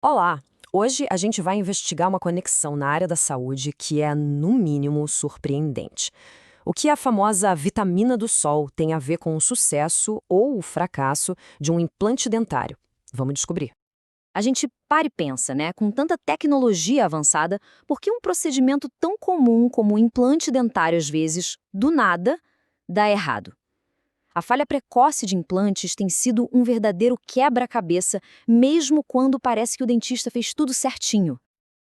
Olá! Hoje a gente vai investigar uma conexão na área da saúde que é, no mínimo, surpreendente. O que a famosa vitamina do sol tem a ver com o sucesso ou o fracasso de um implante dentário? Vamos descobrir. A gente para e pensa, né? Com tanta tecnologia avançada, por que um procedimento tão comum como o implante dentário, às vezes, do nada, dá errado? A falha precoce de implantes tem sido um verdadeiro quebra-cabeça, mesmo quando parece que o dentista fez tudo certinho.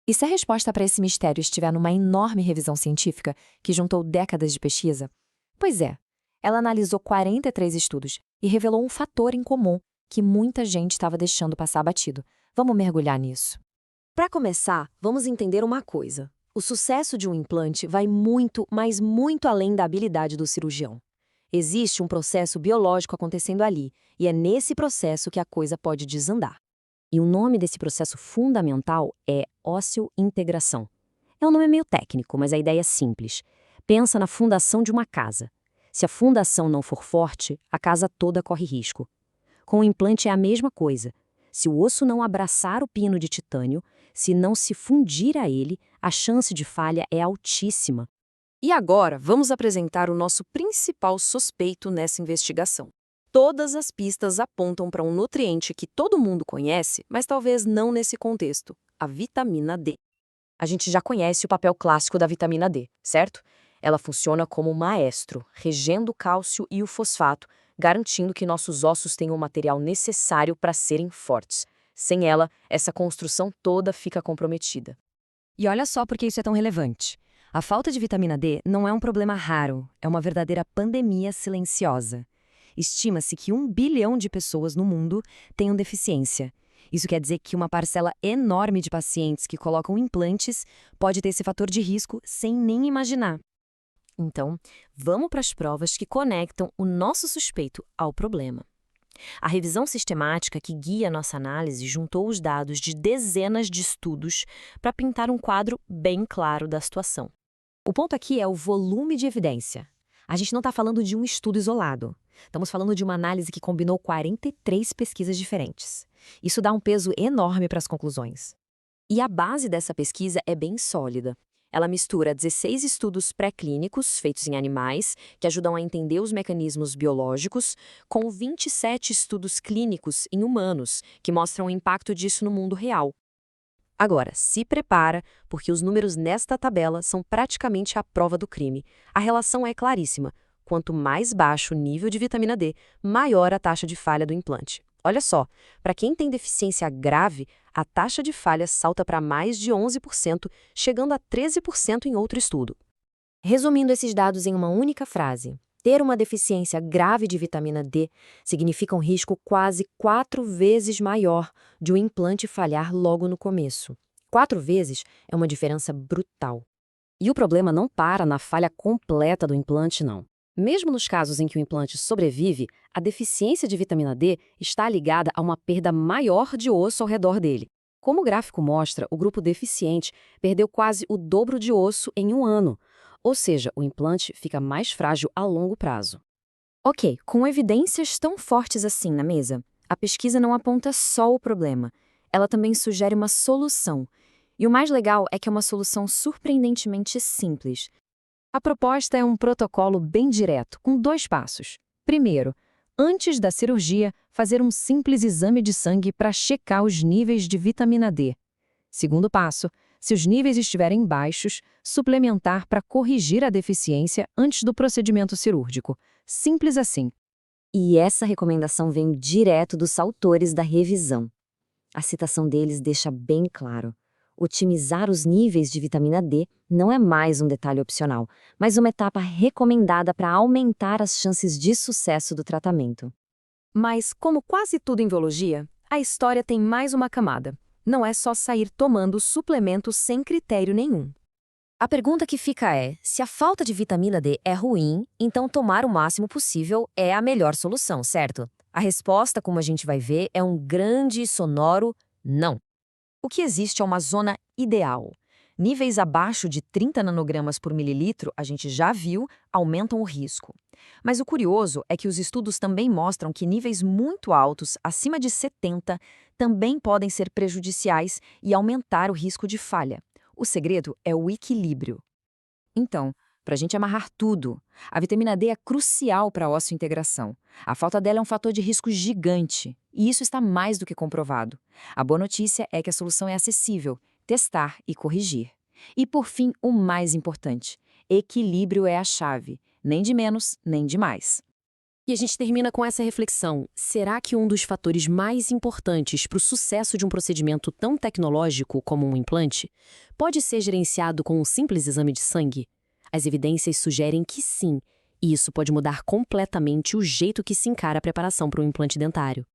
E se a resposta para esse mistério estiver numa enorme revisão científica que juntou décadas de pesquisa? Pois é, ela analisou 43 estudos e revelou um fator em comum que muita gente estava deixando passar batido. Vamos mergulhar nisso. Para começar, vamos entender uma coisa. O sucesso de um implante vai muito, mas muito além da habilidade do cirurgião. Existe um processo biológico acontecendo ali, e é nesse processo que a coisa pode desandar. E o nome desse processo fundamental é ósseo-integração. É um nome meio técnico, mas a ideia é simples. Pensa na fundação de uma casa. Se a fundação não for forte, a casa toda corre risco. Com o implante é a mesma coisa. Se o osso não abraçar o pino de titânio, se não se fundir a ele, a chance de falha é altíssima. E agora, vamos apresentar o nosso principal suspeito nessa investigação. Todas as pistas apontam para um nutriente que todo mundo conhece, mas talvez não nesse contexto: a vitamina D. A gente já conhece o papel clássico da vitamina D, certo? Ela funciona como um maestro, regendo o cálcio e o fosfato, garantindo que nossos ossos tenham o material necessário para serem fortes. Sem ela, essa construção toda fica comprometida. E olha só por que isso é tão relevante. A falta de vitamina D não é um problema raro, é uma verdadeira pandemia silenciosa. Estima-se que 1 bilhão de pessoas no mundo tenham deficiência. Isso quer dizer que uma parcela enorme de pacientes que colocam implantes pode ter esse fator de risco sem nem imaginar. Então, vamos para as provas que conectam o nosso suspeito ao problema. A revisão sistemática que guia nossa análise juntou os dados de dezenas de estudos para pintar um quadro bem claro da situação. O ponto aqui é o volume de evidência. A gente não está falando de um estudo isolado. Estamos falando de uma análise que combinou 43 pesquisas diferentes. Isso dá um peso enorme para as conclusões. E a base dessa pesquisa é bem sólida. Ela mistura 16 estudos pré-clínicos feitos em animais, que ajudam a entender os mecanismos biológicos, com 27 estudos clínicos em humanos, que mostram o impacto disso no mundo real. Agora, se prepara, porque os números nesta tabela são praticamente a prova do crime. A relação é claríssima. Quanto mais baixo o nível de vitamina D, maior a taxa de falha do implante. Olha só, para quem tem deficiência grave, a taxa de falha salta para mais de 11%, chegando a 13% em outro estudo. Resumindo esses dados em uma única frase, ter uma deficiência grave de vitamina D significa um risco quase 4 vezes maior de um implante falhar logo no começo. 4 vezes é uma diferença brutal. E o problema não para na falha completa do implante, não. Mesmo nos casos em que o implante sobrevive, a deficiência de vitamina D está ligada a uma perda maior de osso ao redor dele. Como o gráfico mostra, o grupo deficiente perdeu quase o dobro de osso em um ano, ou seja, o implante fica mais frágil a longo prazo. Ok, com evidências tão fortes assim na mesa, a pesquisa não aponta só o problema, ela também sugere uma solução. E o mais legal é que é uma solução surpreendentemente simples. A proposta é um protocolo bem direto, com 2 passos. Primeiro, antes da cirurgia, fazer um simples exame de sangue para checar os níveis de vitamina D. Segundo passo, se os níveis estiverem baixos, suplementar para corrigir a deficiência antes do procedimento cirúrgico. Simples assim. E essa recomendação vem direto dos autores da revisão. A citação deles deixa bem claro: otimizar os níveis de vitamina D não é mais um detalhe opcional, mas uma etapa recomendada para aumentar as chances de sucesso do tratamento. Mas, como quase tudo em biologia, a história tem mais uma camada. Não é só sair tomando suplementos sem critério nenhum. A pergunta que fica é: se a falta de vitamina D é ruim, então tomar o máximo possível é a melhor solução, certo? A resposta, como a gente vai ver, é um grande e sonoro não. O que existe é uma zona ideal. Níveis abaixo de 30 nanogramas por mililitro, a gente já viu, aumentam o risco. Mas o curioso é que os estudos também mostram que níveis muito altos, acima de 70, também podem ser prejudiciais e aumentar o risco de falha. O segredo é o equilíbrio. Então, para a gente amarrar tudo, a vitamina D é crucial para a osseointegração. A falta dela é um fator de risco gigante, e isso está mais do que comprovado. A boa notícia é que a solução é acessível, testar e corrigir. E por fim, o mais importante, equilíbrio é a chave, nem de menos, nem de mais. E a gente termina com essa reflexão. Será que um dos fatores mais importantes para o sucesso de um procedimento tão tecnológico como um implante pode ser gerenciado com um simples exame de sangue? As evidências sugerem que sim, e isso pode mudar completamente o jeito que se encara a preparação para um implante dentário.